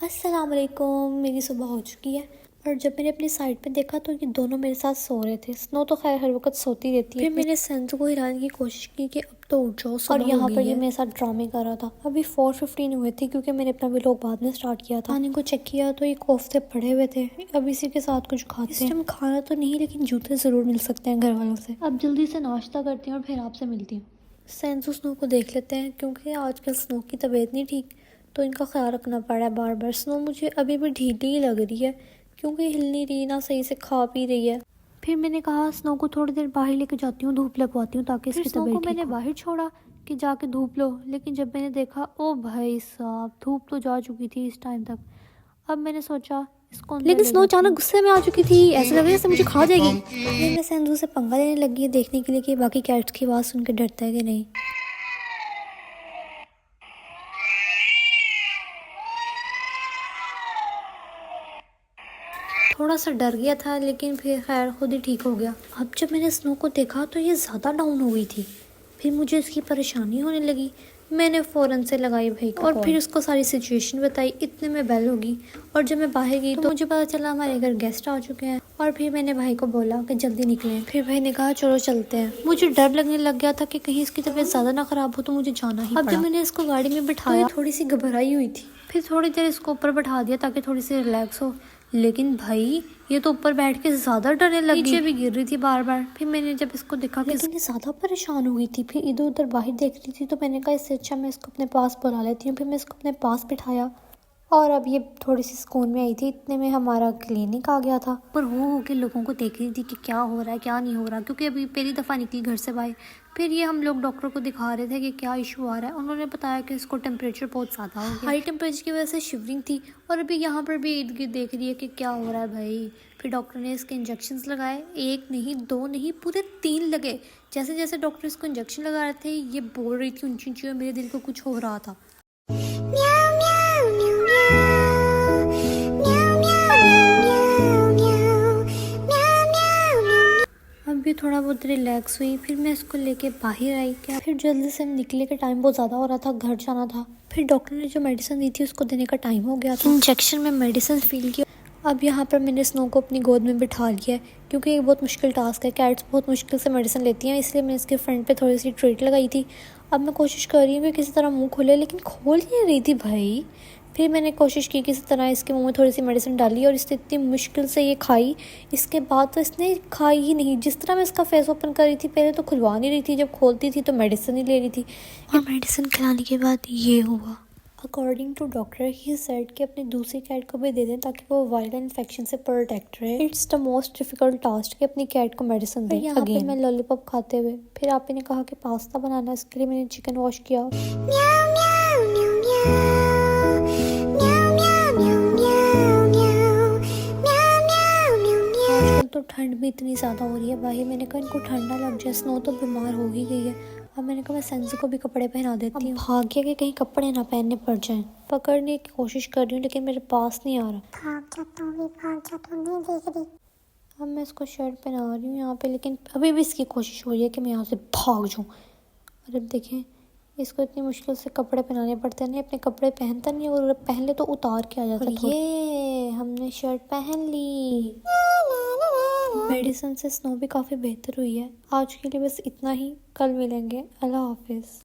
अस्सलाम वालेकुम। मेरी सुबह हो चुकी है और जब मैंने अपनी साइड पे देखा तो ये दोनों मेरे साथ सो रहे थे। स्नो तो खैर हर वक्त सोती रहती है। फिर मैंने सेंसू को हिलाने की कोशिश की कि अब तो उठ जाओ, और यहाँ पर ये मेरे साथ ड्रामे कर रहा था। अभी 4:15 हुए थे क्योंकि मैंने अपना व्लॉग बाद में स्टार्ट किया था। खाने को चेक किया तो ये कोफ्ते पड़े हुए थे। अब इसी के साथ कुछ खाते हैं। खाना तो नहीं, लेकिन जूते ज़रूर मिल सकते हैं घर वालों से। अब जल्दी से नाश्ता करती हूँ और फिर आपसे मिलती हूँ। सेंसू स्नो को देख लेते हैं क्योंकि आजकल स्नो की तबीयत नहीं ठीक, तो इनका ख्याल रखना पड़ा है बार बार। स्नो मुझे अभी भी ढीली ही लग रही है क्योंकि हिल नहीं रही, ना सही से खा पी रही है। फिर मैंने कहा स्नो को थोड़ी देर बाहर लेके जाती हूँ, धूप लगवाती हूँ ताकि इसकी तबीयत ठीक हो। मैंने बाहर छोड़ा कि जाके धूप लो, लेकिन जब मैंने देखा ओ भाई साहब, धूप तो जा चुकी थी इस टाइम तक। अब मैंने सोचा इसको, लेकिन स्नो अचानक गुस्से में आ चुकी थी, ऐसा लग रहा है जैसे मुझे खा जाएगी। मैं सेंधु से पंगा लेने लगी है देखने के लिए कि बाकी कैट्स की आवाज़ सुन के डरता है कि नहीं। थोड़ा सा डर गया था लेकिन फिर खैर खुद ही ठीक हो गया। अब जब मैंने स्नो को देखा तो ये ज़्यादा डाउन हो गई थी। फिर मुझे इसकी परेशानी होने लगी। मैंने फ़ौरन से लगाई भाई को और फिर उसको सारी सिचुएशन बताई। इतने में बेल होगी और जब मैं बाहर गई तो मुझे पता चला हमारे घर गेस्ट आ चुके हैं। और फिर मैंने भाई को बोला कि जल्दी निकलें। फिर भाई ने कहा चलो चलते हैं। मुझे डर लगने लग गया था कि कहीं इसकी तबीयत ज़्यादा ना ख़राब हो तो मुझे जाना ही पड़ा। अब जब मैंने इसको गाड़ी में बिठाया थोड़ी सी घबराई हुई थी। फिर थोड़ी देर इसको ऊपर बैठा दिया ताकि थोड़ी सी रिलैक्स हो, लेकिन भाई ये तो ऊपर बैठ के ज़्यादा डरने लगी, नीचे भी गिर रही थी बार बार। फिर मैंने जब इसको देखा कि ये ज़्यादा परेशान हो गई थी, फिर इधर उधर बाहर देख रही थी, तो मैंने कहा इससे अच्छा मैं इसको अपने पास बुला लेती हूँ। फिर मैं इसको अपने पास बिठाया और अब ये थोड़ी सी सुकून में आई थी। इतने में हमारा क्लिनिक आ गया था। पर हो के लोगों को देख रही थी कि क्या हो रहा है क्या नहीं हो रहा, क्योंकि अभी पहली दफ़ा निकली घर से बाहर। फिर ये हम लोग डॉक्टर को दिखा रहे थे कि क्या इशू आ रहा है। उन्होंने बताया कि इसको टेम्परेचर बहुत ज़्यादा हो गया, हाई टेम्परेचर की वजह से शिवरिंग थी। और अभी यहाँ पर भी इर्द गिर्द देख रही है कि क्या हो रहा है भाई। फिर डॉक्टर ने इसके इंजेक्शंस लगाए, 1 नहीं 2 नहीं पूरे 3 लगे। जैसे जैसे डॉक्टर इसको इंजेक्शन लगा रहे थे ये बोल रही थी ऊंची ऊंची और मेरे दिल को कुछ हो रहा था। अब भी थोड़ा बहुत रिलैक्स हुई। फिर मैं इसको लेके बाहर आई क्या। फिर जल्दी से निकले के टाइम बहुत ज़्यादा हो रहा था, घर जाना था। फिर डॉक्टर ने जो मेडिसिन दी थी उसको देने का टाइम हो गया था। इंजेक्शन में मेडिसिन फील किया। अब यहाँ पर मैंने स्नो को अपनी गोद में बिठा लिया है क्योंकि एक बहुत मुश्किल टास्क है। कैट्स बहुत मुश्किल से मेडिसिन लेती हैं, इसलिए मैंने इसके फ्रंट पे थोड़ी सी ट्रीट लगाई थी। अब मैं कोशिश कर रही हूँ कि किसी तरह मुँह खोले, लेकिन खोल नहीं रही थी भाई। फिर मैंने कोशिश की किसी तरह इसके मुंह में थोड़ी सी मेडिसिन डाली और इसने इतनी मुश्किल से ये खाई। इसके बाद तो इसने खाई ही नहीं। जिस तरह मैं इसका फेस ओपन कर रही थी, पहले तो खुलवा नहीं रही थी, जब खोलती थी तो मेडिसिन ही ले रही थी। और मेडिसिन खिलाने के बाद ये हुआ। According to doctor he said कि अपनी दूसरी कैट को भी दे दें ताकि वो वायरल इन्फेक्शन से प्रोटेक्ट रहे। It's the most difficult task कि अपनी कैट को मेडिसिन दें। यहाँ पे मैं लॉलीपॉप खाते हुए, फिर आप ने कहा कि पास्ता बनाना, इसके लिए मैंने चिकन वॉश किया। तो ठंड भी इतनी ज़्यादा हो रही है भाई। मैंने कहा इनको ठंड ना लग जाए, स्नो तो बीमार हो ही गई है। अब मैंने कहा मैं सेंसू को भी कपड़े पहना देती हूँ। भाग्य के कहीं कपड़े ना पहनने पड़ जाएं। पकड़ने की कोशिश कर रही हूँ लेकिन मेरे पास नहीं आ रहा। नहीं देख रही। अब मैं इसको शर्ट पहना रही हूँ यहाँ पे, लेकिन अभी भी इसकी कोशिश हो रही है कि मैं यहाँ से भाग जाऊँ। और अब देखें इसको इतनी मुश्किल से कपड़े पहनाने पड़ते हैं। नहीं अपने कपड़े पहनता नहीं, और पहन ले तो उतार के आ जाता है। ये हमने शर्ट पहन ली। मेडिसिन से स्नो भी काफ़ी बेहतर हुई है। आज के लिए बस इतना ही, कल मिलेंगे। अल्लाह हाफिज़।